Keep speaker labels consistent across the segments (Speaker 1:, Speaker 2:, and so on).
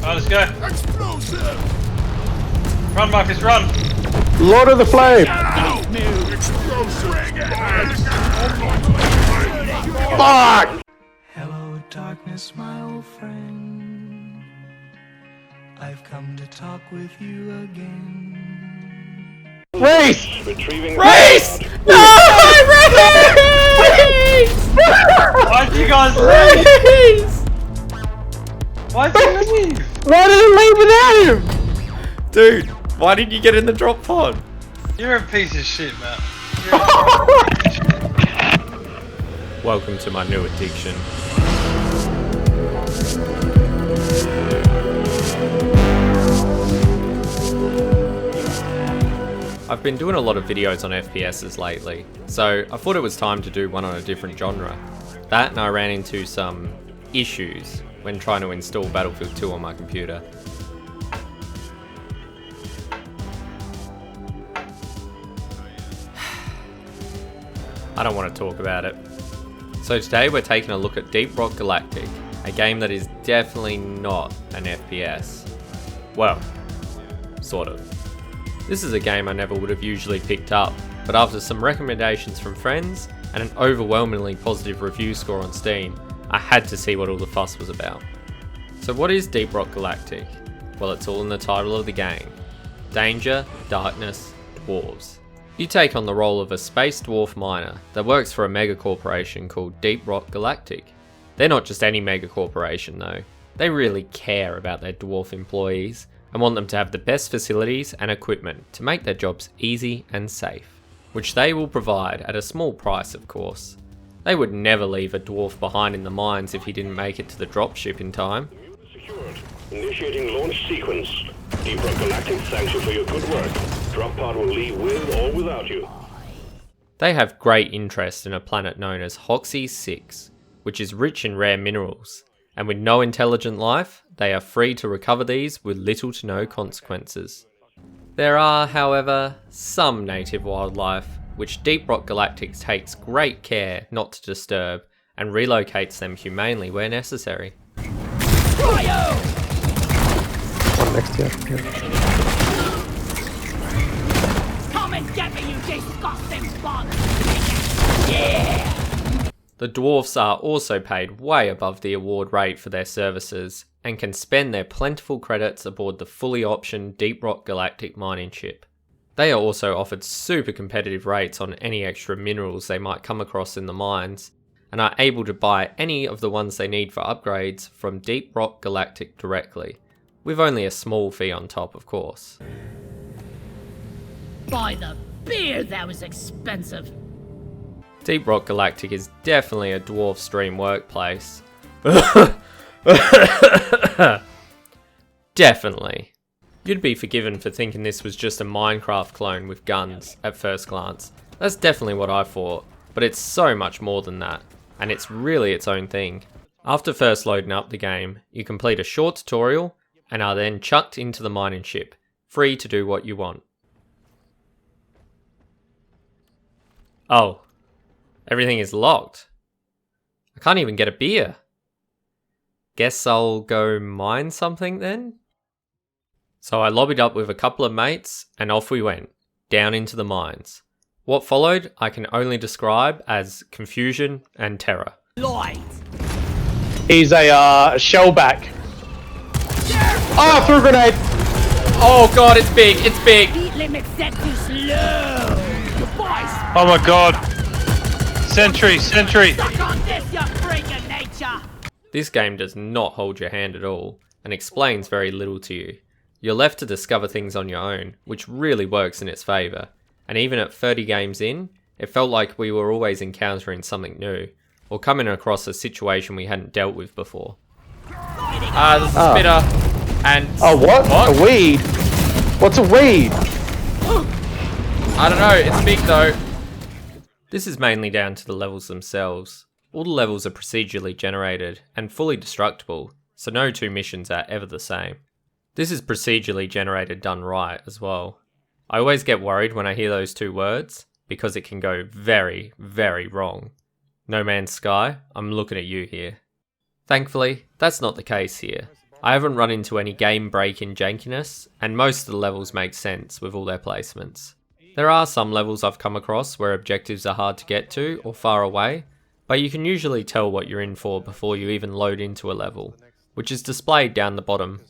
Speaker 1: Alright, let's go. Explosive! Run, Marcus, run!
Speaker 2: Lord of the Flame! Fuck!
Speaker 3: Hello, darkness, my old friend. I've come to talk with you again.
Speaker 2: Race!
Speaker 4: Race! No! Race!
Speaker 1: Why'd you guys leave?
Speaker 4: Race!
Speaker 1: Why'd you leave?
Speaker 2: Why did it leave without him?
Speaker 4: Dude, why didn't you get in the drop pod?
Speaker 1: You're a piece of shit, man.
Speaker 4: Welcome to my new addiction. I've been doing a lot of videos on FPSs lately, so I thought it was time to do one on a different genre. That, and I ran into some issues when trying to install Battlefield 2 on my computer. I don't want to talk about it. So today we're taking a look at Deep Rock Galactic, a game that is definitely not an FPS. Well, sort of. This is a game I never would have usually picked up, but after some recommendations from friends and an overwhelmingly positive review score on Steam, I had to see what all the fuss was about. So what is Deep Rock Galactic? Well, it's all in the title of the game. Danger, darkness, dwarves. You take on the role of a space dwarf miner that works for a mega corporation called Deep Rock Galactic. They're not just any mega corporation though. They really care about their dwarf employees and want them to have the best facilities and equipment to make their jobs easy and safe, which they will provide at a small price, of course. They would never leave a dwarf behind in the mines if he didn't make it to the dropship in time.
Speaker 5: Secured. Initiating launch sequence. Deep Rock Galactic thanks you for your good work. Drop pod will leave with or without you.
Speaker 4: They have great interest in a planet known as Hoxie 6, which is rich in rare minerals, and with no intelligent life, they are free to recover these with little to no consequences. There are, however, some native wildlife, which Deep Rock Galactic takes great care not to disturb and relocates them humanely where necessary.
Speaker 2: One next to you.
Speaker 6: Come and get me, you disgusting bug! Yeah!
Speaker 4: The dwarfs are also paid way above the award rate for their services and can spend their plentiful credits aboard the fully optioned Deep Rock Galactic mining ship. They are also offered super competitive rates on any extra minerals they might come across in the mines, and are able to buy any of the ones they need for upgrades from Deep Rock Galactic directly, with only a small fee on top, of course.
Speaker 6: By the beer, that was expensive.
Speaker 4: Deep Rock Galactic is definitely a dwarf stream workplace. Definitely. You'd be forgiven for thinking this was just a Minecraft clone with guns at first glance. That's definitely what I thought, but it's so much more than that, and it's really its own thing. After first loading up the game, you complete a short tutorial and are then chucked into the mining ship, free to do what you want. Oh, everything is locked. I can't even get a beer. Guess I'll go mine something then? So I lobbied up with a couple of mates and off we went, down into the mines. What followed I can only describe as confusion and terror.
Speaker 6: Light!
Speaker 2: He's a shellback. Oh, threw a grenade!
Speaker 4: Oh god, it's big, it's big!
Speaker 6: Speed limit set too slow! You boys!
Speaker 1: Oh my god. Sentry, sentry.
Speaker 6: Suck on this, you freak of nature!
Speaker 4: This game does not hold your hand at all, and explains very little to you. You're left to discover things on your own, which really works in its favour. And even at 30 games in, it felt like we were always encountering something new, or coming across a situation we hadn't dealt with before. There's a spitter, and...
Speaker 2: Oh, what? A weed? What's a weed?
Speaker 4: I don't know, it's big though. This is mainly down to the levels themselves. All the levels are procedurally generated and fully destructible, so no two missions are ever the same. This is procedurally generated done right as well. I always get worried when I hear those two words, because it can go very, very wrong. No Man's Sky, I'm looking at you here. Thankfully, that's not the case here. I haven't run into any game break-in jankiness, and most of the levels make sense with all their placements. There are some levels I've come across where objectives are hard to get to or far away, but you can usually tell what you're in for before you even load into a level, which is displayed down the bottom.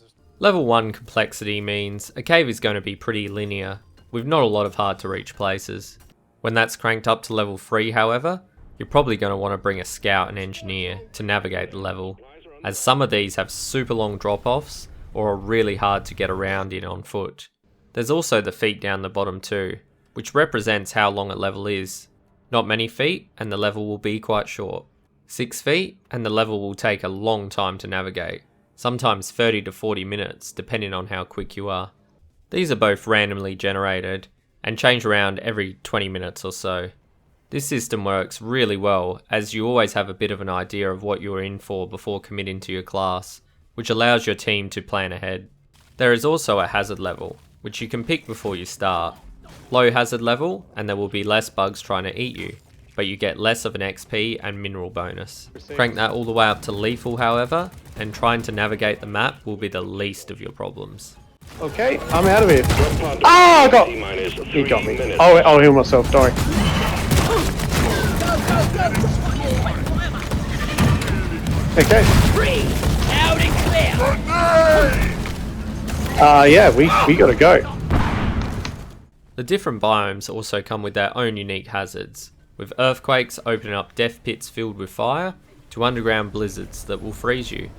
Speaker 4: Level 1 complexity means a cave is going to be pretty linear, with not a lot of hard to reach places. When that's cranked up to level 3 however, you're probably going to want to bring a scout and engineer to navigate the level, as some of these have super long drop-offs or are really hard to get around in on foot. There's also the feet down the bottom too, which represents how long a level is. Not many feet and the level will be quite short. 6 feet and the level will take a long time to navigate, sometimes 30 to 40 minutes depending on how quick you are. These are both randomly generated and change around every 20 minutes or so. This system works really well as you always have a bit of an idea of what you're in for before committing to your class, which allows your team to plan ahead. There is also a hazard level, which you can pick before you start. Low hazard level, and there will be less bugs trying to eat you, but you get less of an XP and mineral bonus. Crank that all the way up to lethal however, and trying to navigate the map will be the least of your problems.
Speaker 2: Okay, I'm out of here. Oh, I got... He got me. Oh, I'll heal myself, sorry. Okay.
Speaker 6: Free! Out and clear!
Speaker 2: Yeah, we gotta go.
Speaker 4: The different biomes also come with their own unique hazards, with earthquakes opening up death pits filled with fire, to underground blizzards that will freeze you.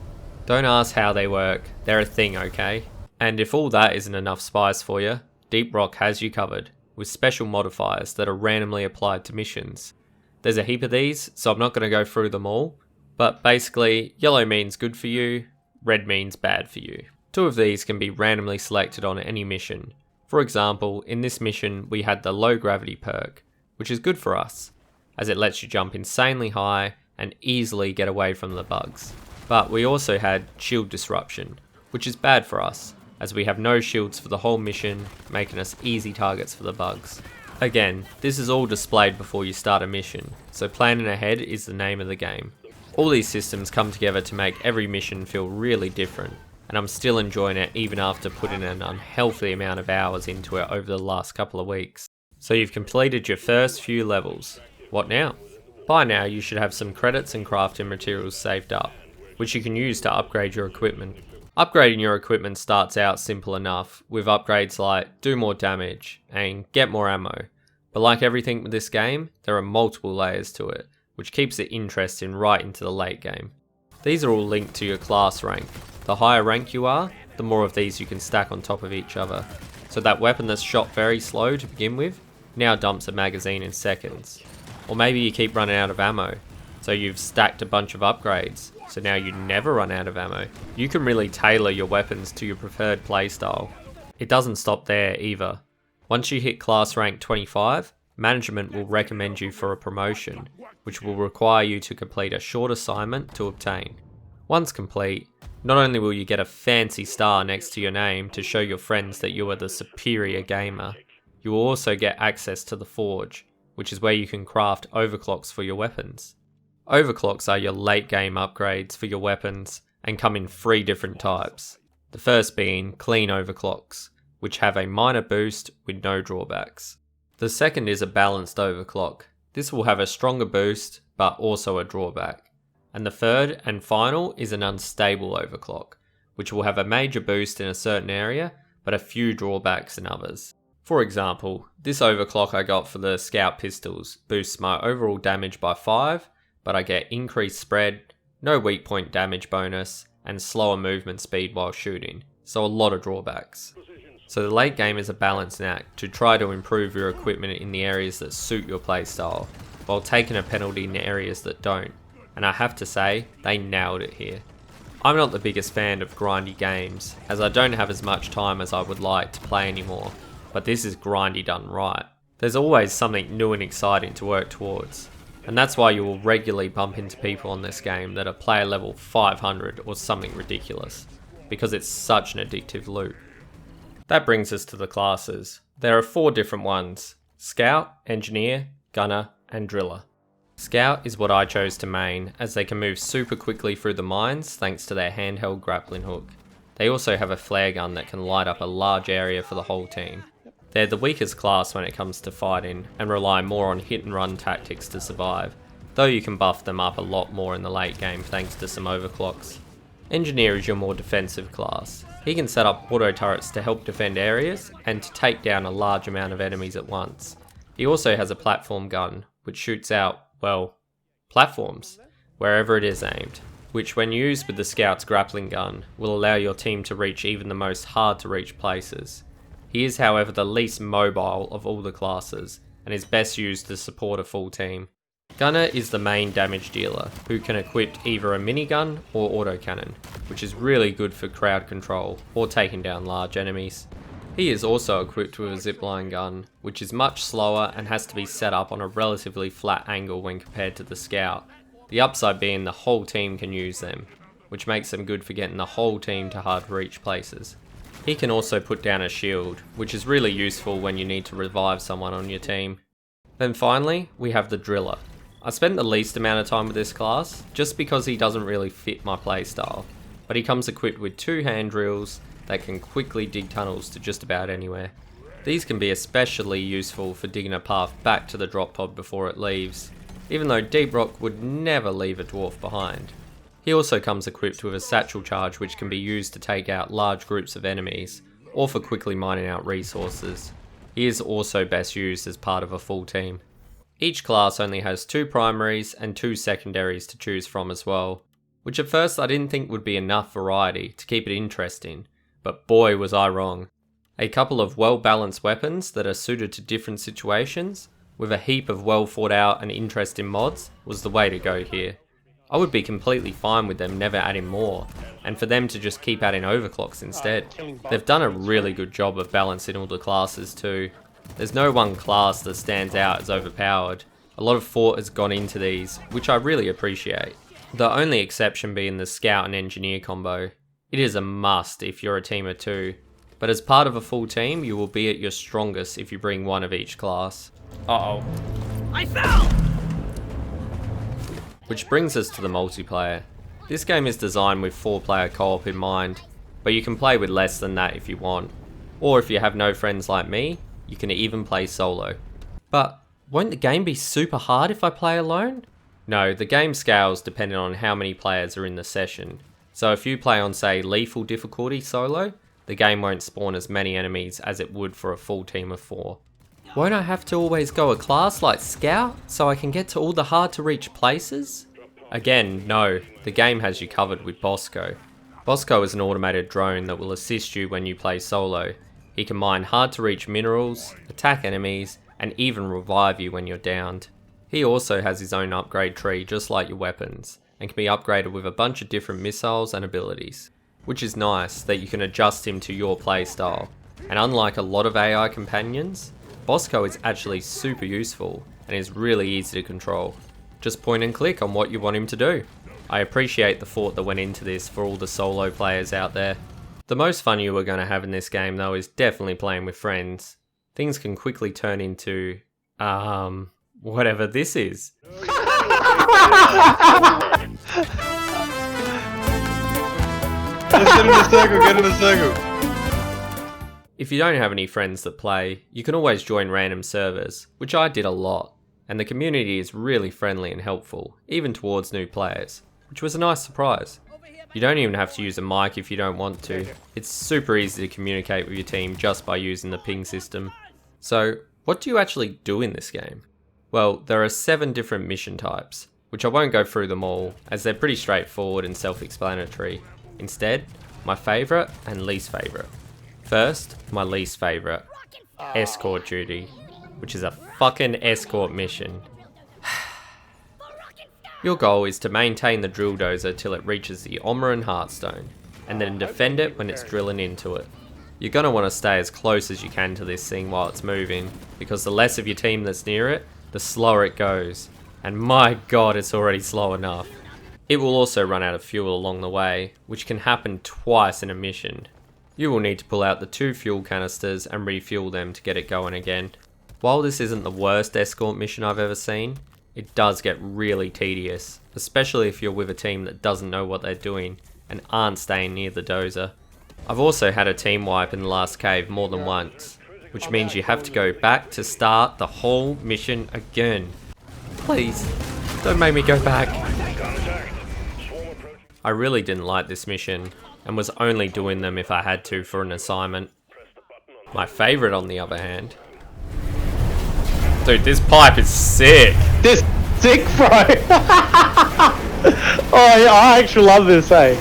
Speaker 4: Don't ask how they work, they're a thing, okay? And if all that isn't enough spice for you, Deep Rock has you covered, with special modifiers that are randomly applied to missions. There's a heap of these, so I'm not going to go through them all, but basically, yellow means good for you, red means bad for you. 2 of these can be randomly selected on any mission. For example, in this mission we had the low gravity perk, which is good for us, as it lets you jump insanely high and easily get away from the bugs. But we also had shield disruption, which is bad for us, as we have no shields for the whole mission, making us easy targets for the bugs. Again, this is all displayed before you start a mission, so planning ahead is the name of the game. All these systems come together to make every mission feel really different, and I'm still enjoying it even after putting an unhealthy amount of hours into it over the last couple of weeks. So you've completed your first few levels. What now? By now you should have some credits and crafting materials saved up, which you can use to upgrade your equipment. Upgrading your equipment starts out simple enough, with upgrades like do more damage and get more ammo. But like everything with this game, there are multiple layers to it, which keeps it interesting right into the late game. These are all linked to your class rank. The higher rank you are, the more of these you can stack on top of each other. So that weapon that's shot very slow to begin with, now dumps a magazine in seconds. Or maybe you keep running out of ammo, so you've stacked a bunch of upgrades, so now you never run out of ammo. You can really tailor your weapons to your preferred playstyle. It doesn't stop there either. Once you hit class rank 25, management will recommend you for a promotion, which will require you to complete a short assignment to obtain. Once complete, not only will you get a fancy star next to your name to show your friends that you are the superior gamer, you will also get access to the Forge, which is where you can craft overclocks for your weapons. Overclocks are your late game upgrades for your weapons and come in 3 different types. The first being clean overclocks, which have a minor boost with no drawbacks. The second is a balanced overclock. This will have a stronger boost but also a drawback. And the third and final is an unstable overclock, which will have a major boost in a certain area but a few drawbacks in others. For example, this overclock I got for the scout pistols boosts my overall damage by 5, but I get increased spread, no weak point damage bonus, and slower movement speed while shooting, so a lot of drawbacks. So the late game is a balancing act to try to improve your equipment in the areas that suit your playstyle, while taking a penalty in the areas that don't, and I have to say, they nailed it here. I'm not the biggest fan of grindy games, as I don't have as much time as I would like to play anymore, but this is grindy done right. There's always something new and exciting to work towards, and that's why you will regularly bump into people on this game that are player level 500 or something ridiculous, because it's such an addictive loop. That brings us to the classes. There are 4 different ones: Scout, Engineer, Gunner, and Driller. Scout is what I chose to main, as they can move super quickly through the mines thanks to their handheld grappling hook. They also have a flare gun that can light up a large area for the whole team. They're the weakest class when it comes to fighting and rely more on hit and run tactics to survive, though you can buff them up a lot more in the late game thanks to some overclocks. Engineer is your more defensive class. He can set up auto turrets to help defend areas and to take down a large amount of enemies at once. He also has a platform gun, which shoots out, well, platforms, wherever it is aimed, which when used with the scout's grappling gun will allow your team to reach even the most hard to reach places. He is however the least mobile of all the classes and is best used to support a full team. Gunner is the main damage dealer, who can equip either a minigun or autocannon, which is really good for crowd control or taking down large enemies. He is also equipped with a zipline gun, which is much slower and has to be set up on a relatively flat angle when compared to the scout. The upside being the whole team can use them, which makes them good for getting the whole team to hard to reach places. He can also put down a shield, which is really useful when you need to revive someone on your team. Then finally, we have the driller. I spent the least amount of time with this class, just because he doesn't really fit my playstyle, but he comes equipped with 2 hand drills that can quickly dig tunnels to just about anywhere. These can be especially useful for digging a path back to the drop pod before it leaves, even though Deep Rock would never leave a dwarf behind. He also comes equipped with a satchel charge which can be used to take out large groups of enemies, or for quickly mining out resources. He is also best used as part of a full team. Each class only has 2 primaries and 2 secondaries to choose from as well, which at first I didn't think would be enough variety to keep it interesting, but boy was I wrong. A couple of well balanced weapons that are suited to different situations, with a heap of well thought out and interesting mods, was the way to go here. I would be completely fine with them never adding more, and for them to just keep adding overclocks instead. They've done a really good job of balancing all the classes too. There's no one class that stands out as overpowered. A lot of thought has gone into these, which I really appreciate. The only exception being the scout and engineer combo. It is a must if you're a team of 2, but as part of a full team you will be at your strongest if you bring one of each class. Uh-oh.
Speaker 6: I fell!
Speaker 4: Which brings us to the multiplayer. This game is designed with 4-player co-op in mind, but you can play with less than that if you want. Or if you have no friends like me, you can even play solo. But won't the game be super hard if I play alone? No, the game scales depending on how many players are in the session. So if you play on say lethal difficulty solo, the game won't spawn as many enemies as it would for a full team of 4. Won't I have to always go a class like Scout so I can get to all the hard to reach places? Again, no, the game has you covered with Bosco. Bosco is an automated drone that will assist you when you play solo. He can mine hard to reach minerals, attack enemies, and even revive you when you're downed. He also has his own upgrade tree just like your weapons, and can be upgraded with a bunch of different missiles and abilities, which is nice that you can adjust him to your playstyle. And unlike a lot of AI companions, Bosco is actually super useful and is really easy to control. Just point and click on what you want him to do. I appreciate the thought that went into this for all the solo players out there. The most fun you are going to have in this game though is definitely playing with friends. Things can quickly turn into, whatever this is.
Speaker 2: Get in the circle, get in the circle.
Speaker 4: If you don't have any friends that play, you can always join random servers, which I did a lot, and the community is really friendly and helpful, even towards new players, which was a nice surprise. You don't even have to use a mic if you don't want to. It's super easy to communicate with your team just by using the ping system. So, what do you actually do in this game? Well, there are 7 different mission types, which I won't go through them all, as they're pretty straightforward and self-explanatory. Instead, my favourite and least favourite. First, my least favourite, escort duty, which is a fucking escort mission. Your goal is to maintain the drill dozer till it reaches the Omeran Heartstone, and then defend it when it's drilling into it. You're going to want to stay as close as you can to this thing while it's moving, because the less of your team that's near it, the slower it goes. And my god, it's already slow enough. It will also run out of fuel along the way, which can happen twice in a mission. You will need to pull out the 2 fuel canisters and refuel them to get it going again. While this isn't the worst escort mission I've ever seen, it does get really tedious, especially if you're with a team that doesn't know what they're doing and aren't staying near the dozer. I've also had a team wipe in the last cave more than once, which means you have to go back to start the whole mission again. Please, don't make me go back. I really didn't like this mission, and was only doing them if I had to for an assignment. My favourite, on the other hand... Dude, this pipe is sick!
Speaker 2: This sick, bro! Oh, yeah, I actually love this, eh?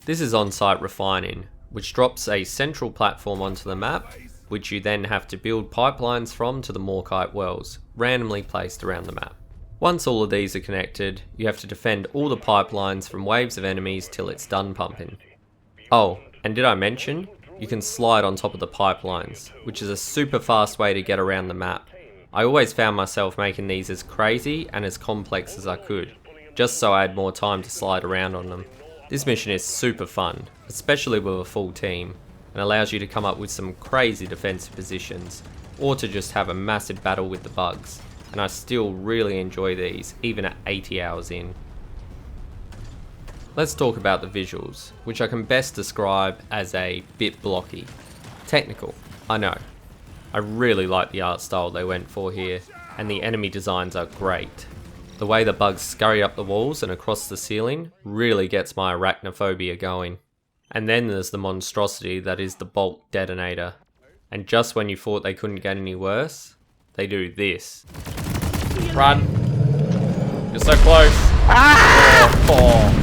Speaker 4: This is on-site refining, which drops a central platform onto the map, which you then have to build pipelines from to the Morkite wells, randomly placed around the map. Once all of these are connected, you have to defend all the pipelines from waves of enemies till it's done pumping. Oh, and did I mention, you can slide on top of the pipelines, which is a super fast way to get around the map. I always found myself making these as crazy and as complex as I could, just so I had more time to slide around on them. This mission is super fun, especially with a full team, and allows you to come up with some crazy defensive positions, or to just have a massive battle with the bugs, and I still really enjoy these, even at 80 hours in. Let's talk about the visuals, which I can best describe as a bit blocky. Technical, I know. I really like the art style they went for here, and the enemy designs are great. The way the bugs scurry up the walls and across the ceiling really gets my arachnophobia going. And then there's the monstrosity that is the bolt detonator. And just when you thought they couldn't get any worse, they do this. Run! You're so close! Ah! Oh.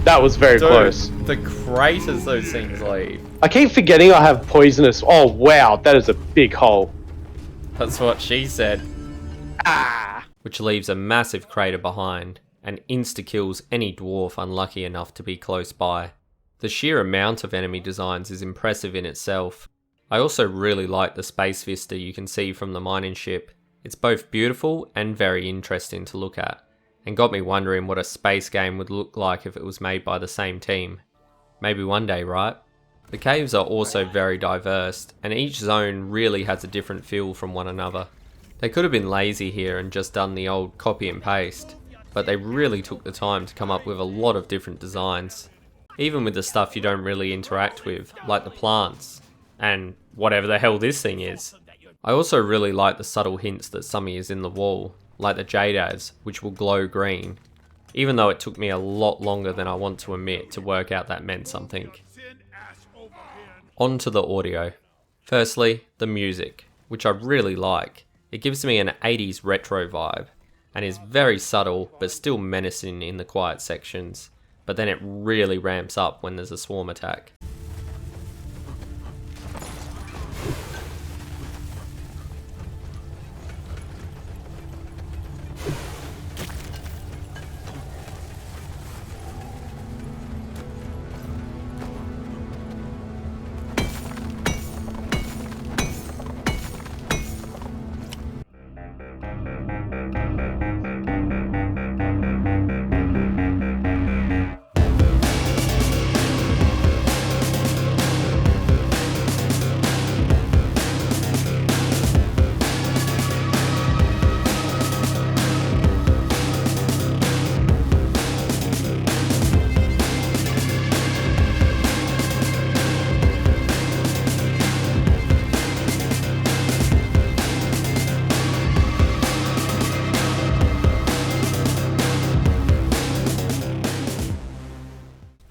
Speaker 2: That was very
Speaker 4: Dude,
Speaker 2: close.
Speaker 4: the craters those things leave.
Speaker 2: I keep forgetting I have poisonous. Oh wow, that is a big hole.
Speaker 4: That's what she said.
Speaker 2: Ah!
Speaker 4: Which leaves a massive crater behind, and insta-kills any dwarf unlucky enough to be close by. The sheer amount of enemy designs is impressive in itself. I also really like the space vista you can see from the mining ship. It's both beautiful and very interesting to look at, and got me wondering what a space game would look like if it was made by the same team. Maybe one day, right? The caves are also very diverse, and each zone really has a different feel from one another. They could have been lazy here and just done the old copy and paste, but they really took the time to come up with a lot of different designs. Even with the stuff you don't really interact with, like the plants, and whatever the hell this thing is. I also really like the subtle hints that Summy is in the wall, like the Jadaz, which will glow green, even though it took me a lot longer than I want to admit to work out that meant something. On to the audio. Firstly, the music, which I really like. It gives me an 80s retro vibe, and is very subtle but still menacing in the quiet sections, but then it really ramps up when there's a swarm attack.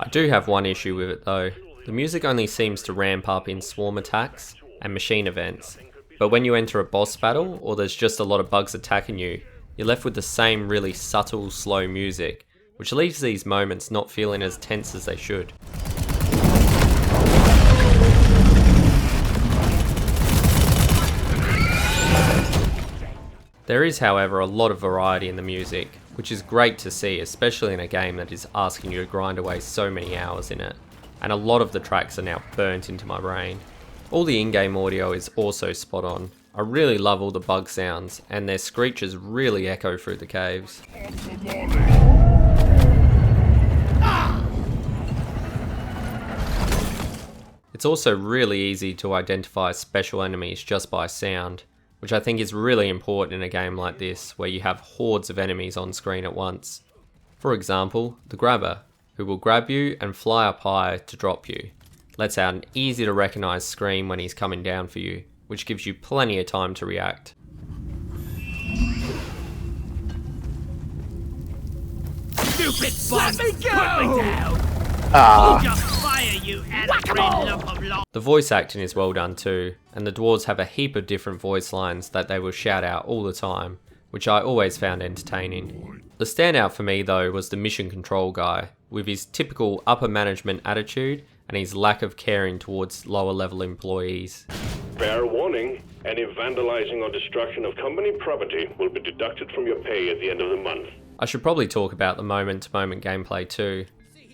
Speaker 4: I do have one issue with it though. The music only seems to ramp up in swarm attacks and machine events, but when you enter a boss battle or there's just a lot of bugs attacking you, you're left with the same really subtle, slow music, which leaves these moments not feeling as tense as they should. There is, however, a lot of variety in the music, which is great to see, especially in a game that is asking you to grind away so many hours in it, and a lot of the tracks are now burnt into my brain. All the in-game audio is also spot on. I really love all the bug sounds, and their screeches really echo through the caves. It's also really easy to identify special enemies just by sound, which I think is really important in a game like this, where you have hordes of enemies on screen at once. For example, the grabber, who will grab you and fly up high to drop you. Lets out an easy to recognise scream when he's coming down for you, which gives you plenty of time to react.
Speaker 6: Stupid bug! Let me go! Put me down!
Speaker 2: Ah.
Speaker 6: Just fire, you evergreen lump of law!
Speaker 4: The voice acting is well done too, and the dwarves have a heap of different voice lines that they will shout out all the time, which I always found entertaining. The standout for me though was the mission control guy, with his typical upper management attitude and his lack of caring towards lower level employees.
Speaker 5: Fair warning, any vandalizing or destruction of company property will be deducted from your pay at the end of the month.
Speaker 4: I should probably talk about the moment-to-moment gameplay too.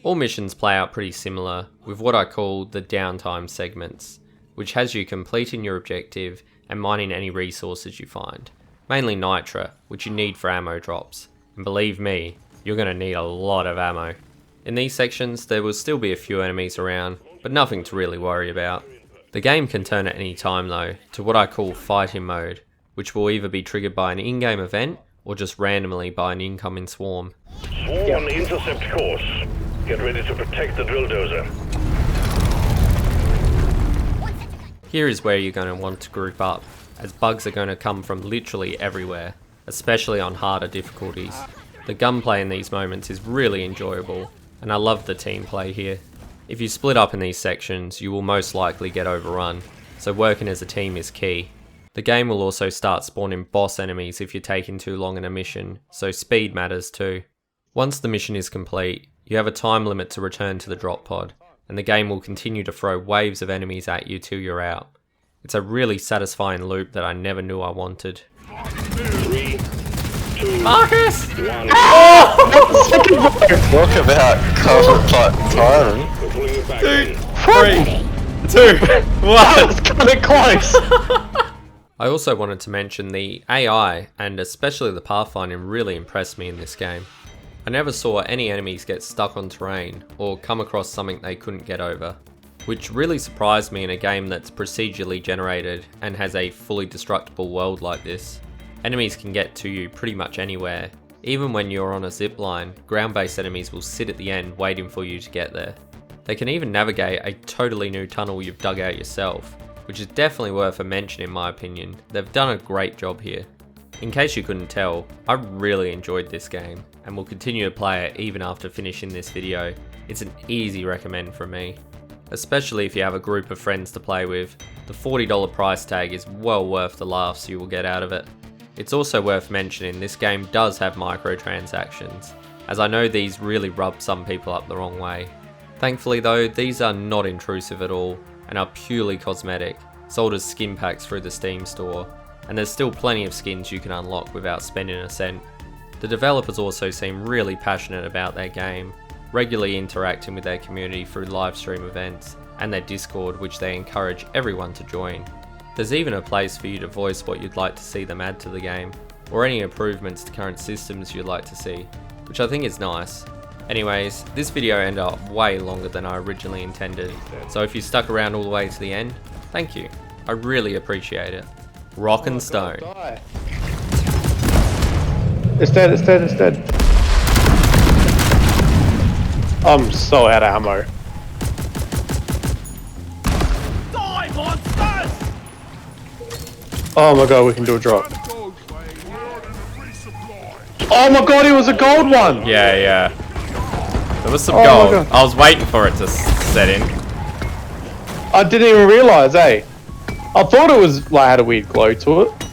Speaker 4: All missions play out pretty similar, with what I call the downtime segments, which has you completing your objective and mining any resources you find. Mainly nitra, which you need for ammo drops. And believe me, you're going to need a lot of ammo. In these sections, there will still be a few enemies around, but nothing to really worry about. The game can turn at any time though, to what I call fighting mode, which will either be triggered by an in-game event, or just randomly by an incoming swarm.
Speaker 5: Swarm on intercept course. Get ready to protect the drill dozer.
Speaker 4: Here is where you're going to want to group up, as bugs are going to come from literally everywhere, especially on harder difficulties. The gunplay in these moments is really enjoyable, and I love the team play here. If you split up in these sections, you will most likely get overrun, so working as a team is key. The game will also start spawning boss enemies if you're taking too long in a mission, so speed matters too. Once the mission is complete, you have a time limit to return to the drop pod, and the game will continue to throw waves of enemies at you till you're out. It's a really satisfying loop that I never knew I wanted.
Speaker 5: 3, 2,
Speaker 4: Marcus!
Speaker 5: 1.
Speaker 7: Talk about cold tiring.
Speaker 5: We're pulling it back in.
Speaker 4: 3, 2, 1.
Speaker 2: It's kind of close.
Speaker 4: I also wanted to mention the AI, and especially the pathfinding, really impressed me in this game. I never saw any enemies get stuck on terrain, or come across something they couldn't get over, which really surprised me in a game that's procedurally generated and has a fully destructible world like this. Enemies can get to you pretty much anywhere. Even when you're on a zip line, ground-based enemies will sit at the end waiting for you to get there. They can even navigate a totally new tunnel you've dug out yourself, which is definitely worth a mention in my opinion. They've done a great job here. In case you couldn't tell, I really enjoyed this game, and will continue to play it even after finishing this video. It's an easy recommend from me. Especially if you have a group of friends to play with, the $40 price tag is well worth the laughs you will get out of it. It's also worth mentioning this game does have microtransactions, as I know these really rub some people up the wrong way. Thankfully though, these are not intrusive at all, and are purely cosmetic, sold as skin packs through the Steam store, and there's still plenty of skins you can unlock without spending a cent. The developers also seem really passionate about their game, regularly interacting with their community through live stream events, and their Discord, which they encourage everyone to join. There's even a place for you to voice what you'd like to see them add to the game, or any improvements to current systems you'd like to see, which I think is nice. Anyways, this video ended up way longer than I originally intended, so if you stuck around all the way to the end, thank you. I really appreciate it. Rock and stone.
Speaker 2: Die. It's dead, it's dead, it's dead. I'm so out of ammo.
Speaker 6: Die, monsters!
Speaker 2: Oh my god, we can do a drop. Oh my god, it was a gold one!
Speaker 4: Yeah. There was some
Speaker 2: Oh my
Speaker 4: gold.
Speaker 2: God.
Speaker 4: I was waiting for it to set in.
Speaker 2: I didn't even realise, eh? I thought it was like had a weird glow to it.